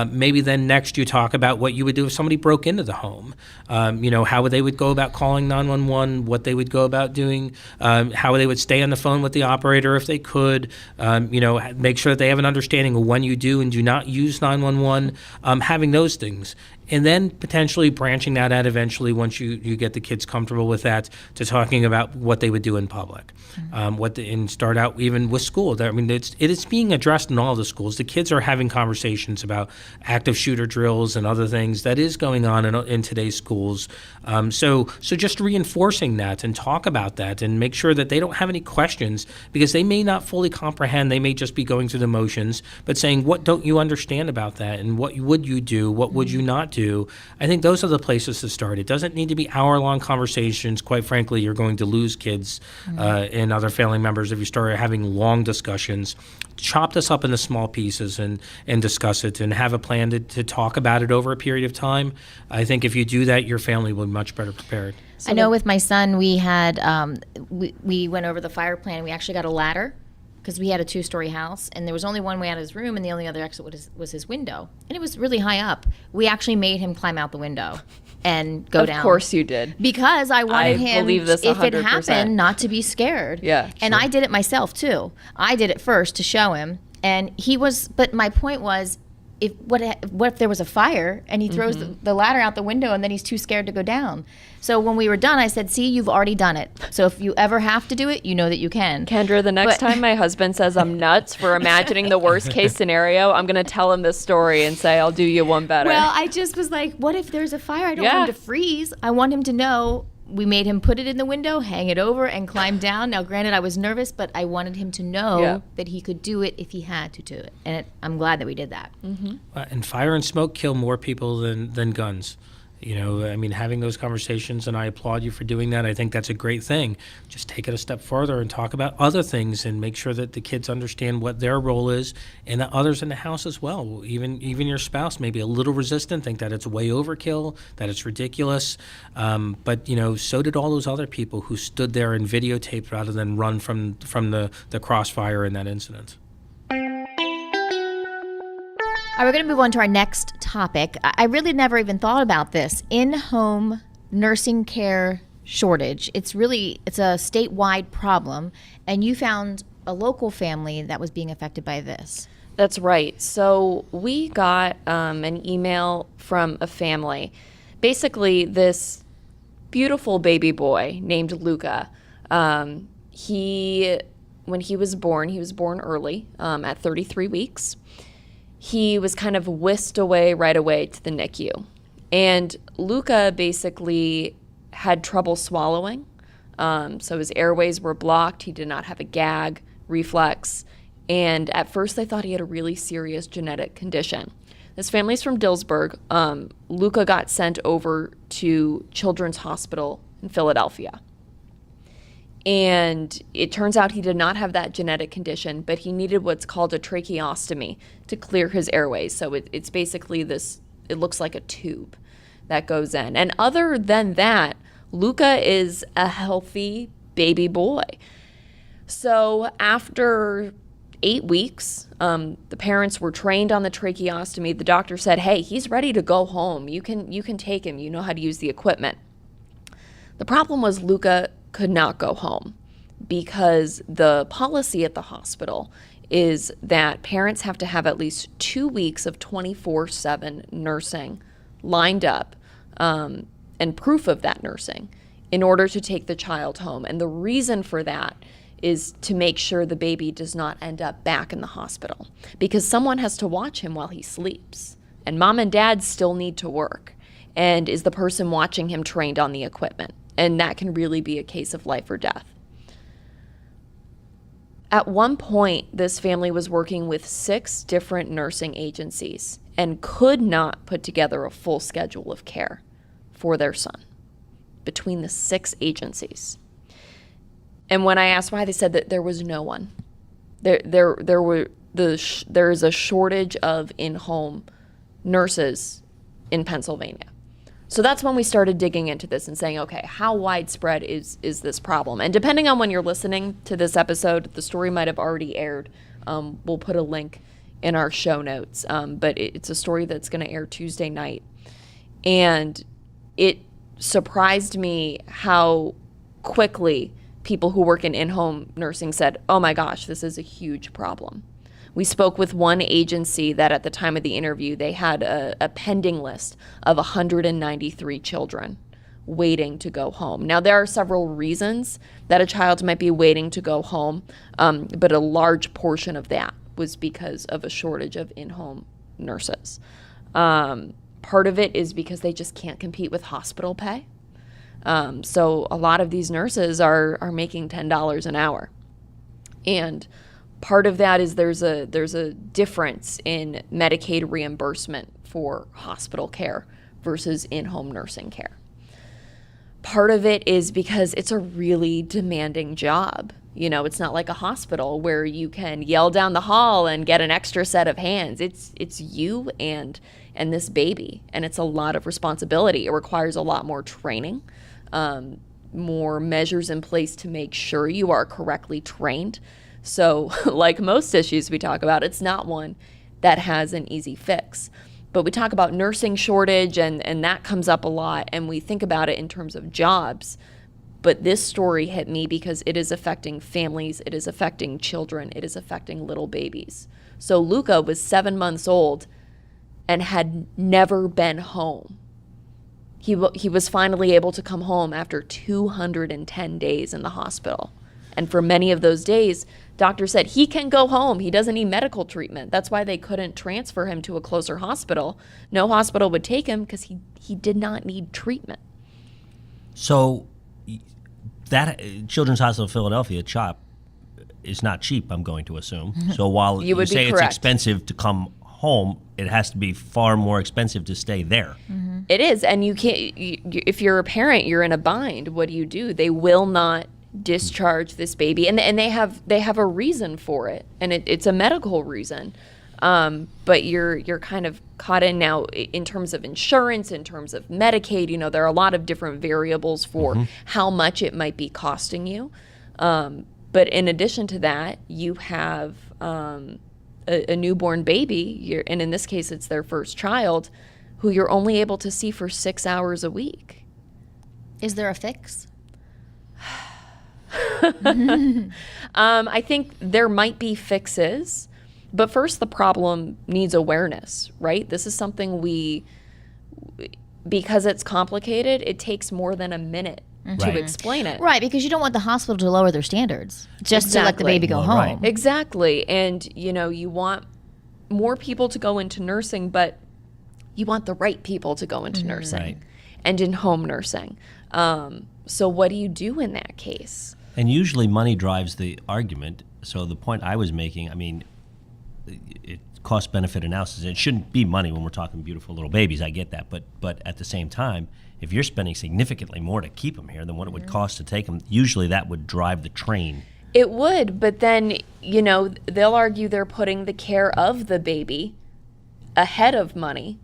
D: Maybe then next you talk about what you would do if somebody broke into the home. How they would go about calling 911, what they would go about doing, how they would stay on the phone with the operator if they could, make sure that they have an understanding of when you do and do not use 911, having those things. And then potentially branching that out eventually once you get the kids comfortable with that to talking about what they would do in public. And start out even with school. I mean, it is being addressed in all the schools. The kids are having conversations about active shooter drills and other things that is going on in today's schools. So just reinforcing that and talk about that and make sure that they don't have any questions because they may not fully comprehend. They may just be going through the motions, but saying, what don't you understand about that? And what would you do? What would you not do? I think those are the places to start. It doesn't need to be hour-long conversations. Quite frankly, you're going to lose kids and other family members if you start having long discussions. Chop this up into small pieces and discuss it and have a plan to talk about it over a period of time. I think if you do that, your family will be much better prepared.
A: I know with my son, we had we went over the fire plan. We actually got a ladder because we had a 2-story house, and there was only one way out of his room, and the only other exit was his window. And it was really high up. We actually made him climb out the window and go down.
C: Of course you did.
A: Because I wanted him,
C: believe this
A: if
C: 100%.
A: it happened, not to be scared.
C: Yeah,
A: and
C: sure.
A: I did it myself, too. I did it first to show him, and but my point was, what if there was a fire and he throws the ladder out the window and then he's too scared to go down? So when we were done, I said, see, you've already done it. So if you ever have to do it, you know that you can.
C: Kendra, the next time my husband says I'm nuts for imagining the worst case scenario, I'm going to tell him this story and say, I'll do you one better.
A: Well, I just was like, what if there's a fire? I don't want him to freeze. I want him to know. We made him put it in the window, hang it over, and climb down. Now, granted, I was nervous, but I wanted him to know that he could do it if he had to do it. And I'm glad that we did that.
D: And fire and smoke kill more people than guns. Having those conversations, and I applaud you for doing that. I think that's a great thing. Just take it a step further and talk about other things and make sure that the kids understand what their role is and the others in the house as well. Even your spouse may be a little resistant, think that it's way overkill, that it's ridiculous. But so did all those other people who stood there and videotaped rather than run from the crossfire in that incident.
A: All right, we're going to move on to our next topic. I really never even thought about this. In-home nursing care shortage. It's a statewide problem, and you found a local family that was being affected by this.
C: That's right. So we got an email from a family. Basically, this beautiful baby boy named Luca, when he was born early at 33 weeks. He was kind of whisked away right away to the NICU. And Luca basically had trouble swallowing. So his airways were blocked. He did not have a gag reflex. And at first they thought he had a really serious genetic condition. His family's from Dillsburg. Luca got sent over to Children's Hospital in Philadelphia. And it turns out he did not have that genetic condition, but he needed what's called a tracheostomy to clear his airways. So it's basically this, it looks like a tube that goes in. And other than that, Luca is a healthy baby boy. So after 8 weeks, the parents were trained on the tracheostomy. The doctor said, hey, he's ready to go home. You can take him. You know how to use the equipment. The problem was Luca could not go home because the policy at the hospital is that parents have to have at least 2 weeks of 24/7 nursing lined up and proof of that nursing in order to take the child home. And the reason for that is to make sure the baby does not end up back in the hospital because someone has to watch him while he sleeps. And mom and dad still need to work. And is the person watching him trained on the equipment? And that can really be a case of life or death. At one point, this family was working with 6 different nursing agencies and could not put together a full schedule of care for their son between the 6 agencies. And when I asked why, they said that there was no one. There is a shortage of in-home nurses in Pennsylvania. So that's when we started digging into this and saying, okay, how widespread is this problem? And depending on when you're listening to this episode, the story might have already aired. We'll put a link in our show notes. But it's a story that's going to air Tuesday night. And it surprised me how quickly people who work in in-home nursing said, oh my gosh, this is a huge problem. We spoke with one agency that at the time of the interview, they had a pending list of 193 children waiting to go home. Now, there are several reasons that a child might be waiting to go home, but a large portion of that was because of a shortage of in-home nurses. Part of it is because they just can't compete with hospital pay. So a lot of these nurses are making $10 an hour. And part of that is there's a difference in Medicaid reimbursement for hospital care versus in-home nursing care. Part of it is because it's a really demanding job. You know, it's not like a hospital where you can yell down the hall and get an extra set of hands. It's you and this baby, and it's a lot of responsibility. It requires a lot more training, more measures in place to make sure you are correctly trained. So like most issues we talk about, it's not one that has an easy fix. But we talk about nursing shortage, and that comes up a lot, and we think about it in terms of jobs. But this story hit me because it is affecting families, it is affecting children, it is affecting little babies. So Luca was 7 months old and had never been home. He was finally able to come home after 210 days in the hospital. And for many of those days, doctors said he can go home. He doesn't need medical treatment. That's why they couldn't transfer him to a closer hospital. No hospital would take him because he did not need treatment.
B: So that Children's Hospital of Philadelphia, CHOP, is not cheap, I'm going to assume. So while you say it's expensive to come home, it has to be far more expensive to stay there.
C: Mm-hmm. It is. And you can't, if you're a parent, you're in a bind. What do? They will not discharge this baby, and they have a reason for it, and it's a medical reason, but you're kind of caught in now in terms of insurance, in terms of Medicaid. You know, there are a lot of different variables for how much it might be costing you, but in addition to that, you have a newborn baby, and in this case it's their first child, who you're only able to see for 6 hours a week.
A: Is there a fix?
C: I think there might be fixes, but first the problem needs awareness, right? This is something because it's complicated, it takes more than a minute to explain it.
A: Right, because you don't want the hospital to lower their standards just to let the baby go home. Right.
C: Exactly. And, you want more people to go into nursing, but you want the right people to go into nursing and in home nursing. So what do you do in that case?
B: And usually money drives the argument. So the point I was making, I mean, cost-benefit analysis. It shouldn't be money when we're talking beautiful little babies. I get that, but at the same time, if you're spending significantly more to keep them here than what it would cost to take them, usually that would drive the train.
C: It would, but then, they'll argue they're putting the care of the baby ahead of money.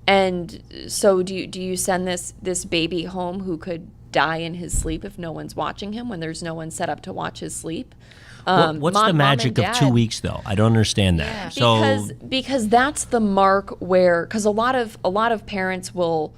C: And so do you send this baby home who could die in his sleep if no one's watching him, when there's no one set up to watch his sleep?
B: What's the magic of 2 weeks, though? I don't understand that.
A: Yeah.
B: So
C: Because that's the mark where, because a lot of parents will,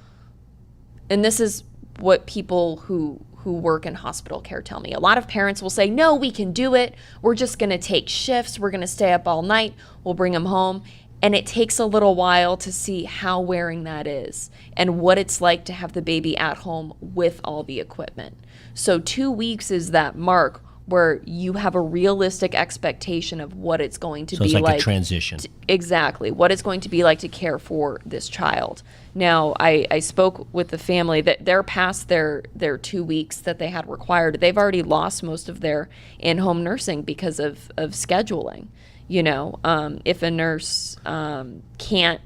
C: and this is what people who work in hospital care tell me. A lot of parents will say, no, we can do it. We're just going to take shifts. We're going to stay up all night. We'll bring them home. And it takes a little while to see how wearing that is and what it's like to have the baby at home with all the equipment. So 2 weeks is that mark where you have a realistic expectation of what it's going to be
B: it's like
C: like.
B: a transition.
C: Exactly. What it's going to be like to care for this child. Now, I spoke with the family that they're past their 2 weeks that they had required. They've already lost most of their in-home nursing because of scheduling. If a nurse can't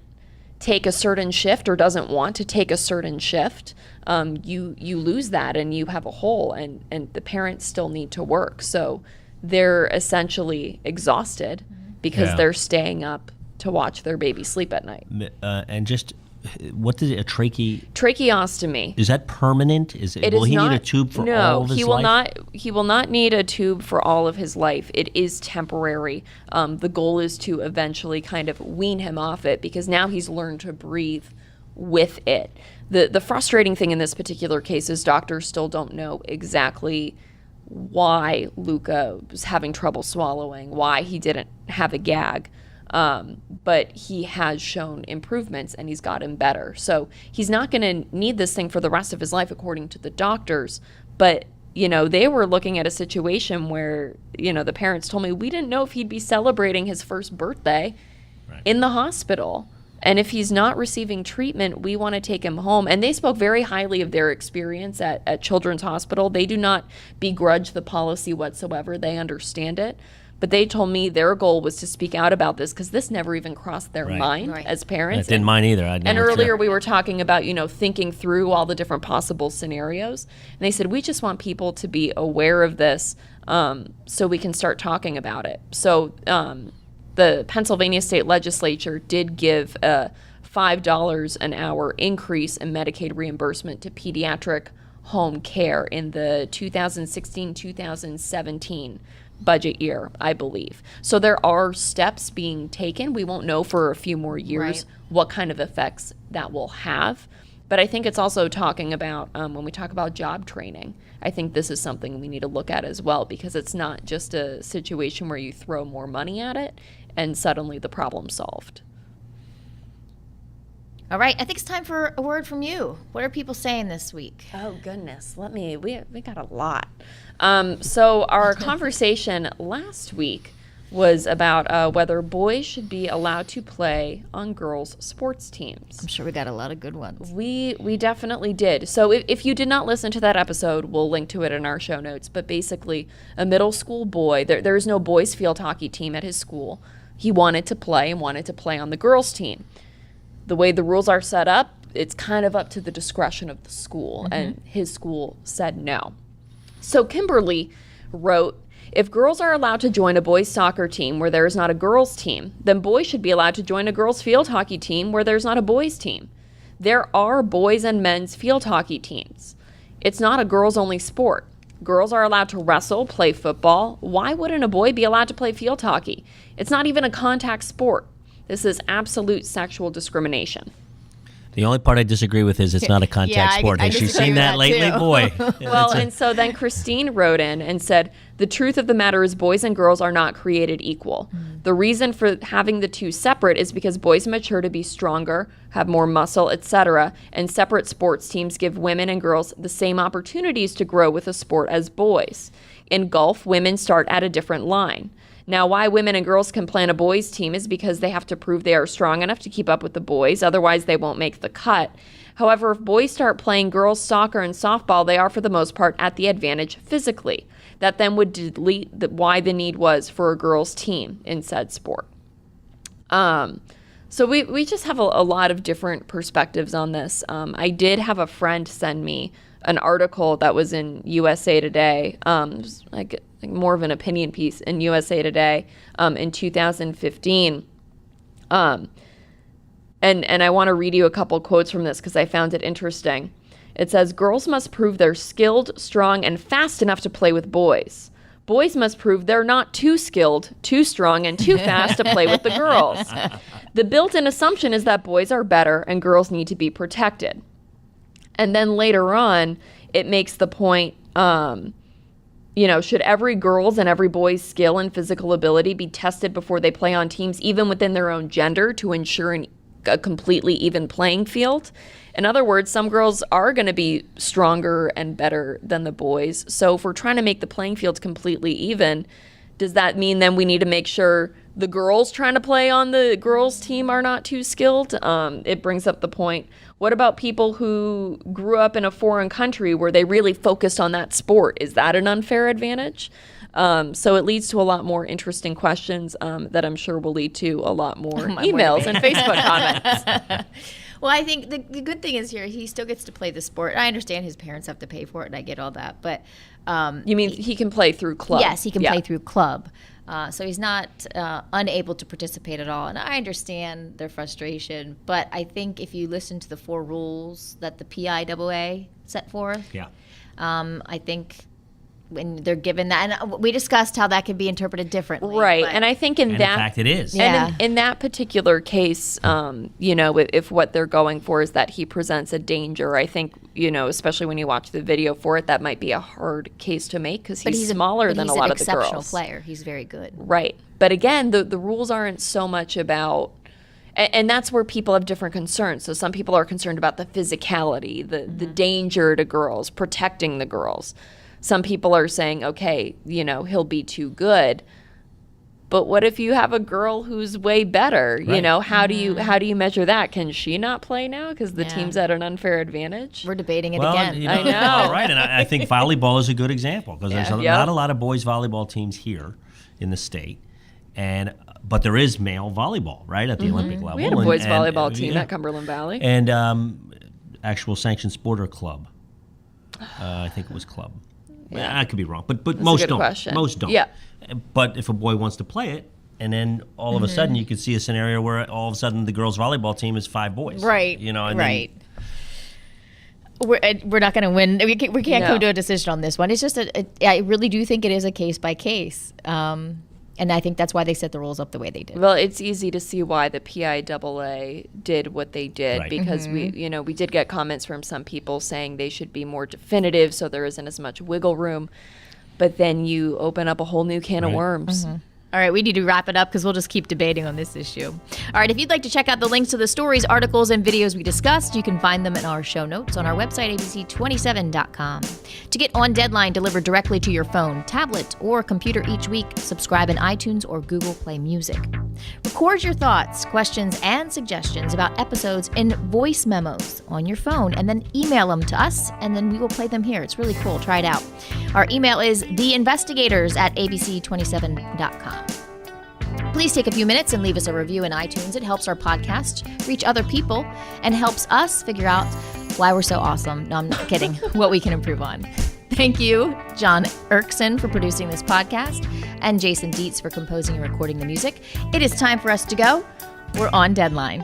C: take a certain shift or doesn't want to take a certain shift, you lose that and you have a hole, and the parents still need to work. So they're essentially exhausted because they're staying up to watch their baby sleep at night.
B: And just, what is it, a
C: Tracheostomy.
B: Is that permanent? Will he need a tube for all of his life?
C: He will not need a tube for all of his life. It is temporary. The goal is to eventually kind of wean him off it, because now he's learned to breathe with it. The frustrating thing in this particular case is doctors still don't know exactly why Luca was having trouble swallowing, why he didn't have a gag. But he has shown improvements and he's gotten better. So he's not going to need this thing for the rest of his life, according to the doctors. But, they were looking at a situation where, the parents told me, we didn't know if he'd be celebrating his first birthday in the hospital. And if he's not receiving treatment, we want to take him home. And they spoke very highly of their experience at Children's Hospital. They do not begrudge the policy whatsoever. They understand it. But they told me their goal was to speak out about this, because this never even crossed their mind as parents.
B: Didn't mine either.
C: And earlier we were talking about, thinking through all the different possible scenarios. And they said, we just want people to be aware of this so we can start talking about it. So the Pennsylvania State Legislature did give a $5 an hour increase in Medicaid reimbursement to pediatric home care in the 2016-2017 budget year, I believe. So there are steps being taken. We won't know for a few more years what kind of effects that will have. But I think it's also talking about, when we talk about job training, I think this is something we need to look at as well, because it's not just a situation where you throw more money at it and suddenly the problem's solved.
A: All right, I think it's time for a word from you. What are people saying this week?
C: Oh, goodness. We got a lot. So our conversation last week was about whether boys should be allowed to play on girls' sports teams.
A: I'm sure we got a lot of good ones.
C: We definitely did. So if you did not listen to that episode, we'll link to it in our show notes. But basically, a middle school boy, there's no boys field hockey team at his school. He wanted to play on the girls' team. The way the rules are set up, it's kind of up to the discretion of the school, and his school said no. So Kimberly wrote, if girls are allowed to join a boys soccer team where there is not a girls team, then boys should be allowed to join a girls field hockey team where there's not a boys team. There are boys and men's field hockey teams. It's not a girls only sport. Girls are allowed to wrestle, play football. Why wouldn't a boy be allowed to play field hockey? It's not even a contact sport. This is absolute sexual discrimination.
B: The only part I disagree with is it's not a contact sport. Has she seen that lately? Boy.
C: Well, and so then Christine wrote in and said, the truth of the matter is boys and girls are not created equal. The reason for having the two separate is because boys mature to be stronger, have more muscle, etc., and separate sports teams give women and girls the same opportunities to grow with a sport as boys. In golf, women start at a different line. Now, why women and girls can play on a boys' team is because they have to prove they are strong enough to keep up with the boys. Otherwise, they won't make the cut. However, if boys start playing girls' soccer and softball, they are, for the most part, at the advantage physically. That then would delete why the need was for a girls' team in said sport. So we just have a lot of different perspectives on this. I did have a friend send me an article that was in USA Today, it was like more of an opinion piece in USA Today in 2015. And I want to read you a couple quotes from this because I found it interesting. It says, "Girls must prove they're skilled, strong, and fast enough to play with boys. Boys must prove they're not too skilled, too strong, and too fast to play with the girls. The built-in assumption is that boys are better and girls need to be protected." And then later on, it makes the point, should every girl's and every boy's skill and physical ability be tested before they play on teams, even within their own gender, to ensure a completely even playing field? In other words, some girls are going to be stronger and better than the boys. So if we're trying to make the playing field completely even, does that mean then we need to make sure the girls trying to play on the girls' team are not too skilled? It brings up the point, what about people who grew up in a foreign country where they really focused on that sport? Is that an unfair advantage? So it leads to a lot more interesting questions that I'm sure will lead to a lot more emails and Facebook comments.
A: Well, I think the good thing is here, he still gets to play the sport. I understand his parents have to pay for it, and I get all that. But
C: you mean he can play through club?
A: Yes, he can play through club. So he's not unable to participate at all. And I understand their frustration. But I think if you listen to the 4 rules that the PIAA set forth, I think when they're given that, and we discussed how that can be interpreted differently.
C: Right. And I think in
B: fact it is.
A: Yeah.
C: And in that particular case, if what they're going for is that he presents a danger, I think, especially when you watch the video for it, that might be a hard case to make because he's smaller than a lot of the girls.
A: He's an exceptional player. He's very good.
C: Right. But again, the rules aren't so much about, and that's where people have different concerns. So some people are concerned about the physicality, the danger to girls, protecting the girls. Some people are saying, okay, he'll be too good. But what if you have a girl who's way better?
B: Right.
C: How do you measure that? Can she not play now because the team's at an unfair advantage?
A: We're debating it again.
C: I know.
B: All right, and I think volleyball is a good example because there's not a lot of boys volleyball teams here in the state, but there is male volleyball, right, at the Olympic level.
C: We had a boys volleyball team at Cumberland Valley.
B: And actual sanctioned sporter club. I think it was club. I could be wrong, but most don't.
C: Question.
B: Most don't.
C: Yeah.
B: But if a boy wants to play it, and then all of a sudden you could see a scenario where all of a sudden the girls' volleyball team is 5 boys.
A: Right.
B: And
A: right. We're not going to win. We can't come to a decision on this one. It's just I really do think it is a case by case. And I think that's why they set the rules up the way they did.
C: Well, it's easy to see why the PIAA did what they did,
B: right.
C: because we did get comments from some people saying they should be more definitive so there isn't as much wiggle room. But then you open up a whole new can of worms.
A: All right, we need to wrap it up because we'll just keep debating on this issue. All right, if you'd like to check out the links to the stories, articles, and videos we discussed, you can find them in our show notes on our website, abc27.com. To get On Deadline delivered directly to your phone, tablet, or computer each week, subscribe in iTunes or Google Play Music. Record your thoughts, questions, and suggestions about episodes in voice memos on your phone, and then email them to us, and then we will play them here. It's really cool. Try it out. Our email is theinvestigators@abc27.com. Please take a few minutes and leave us a review in iTunes. It helps our podcast reach other people and helps us figure out why we're so awesome. No, I'm not kidding. What we can improve on. Thank you, John Erkson, for producing this podcast, and Jason Dietz for composing and recording the music. It is time for us to go. We're on deadline.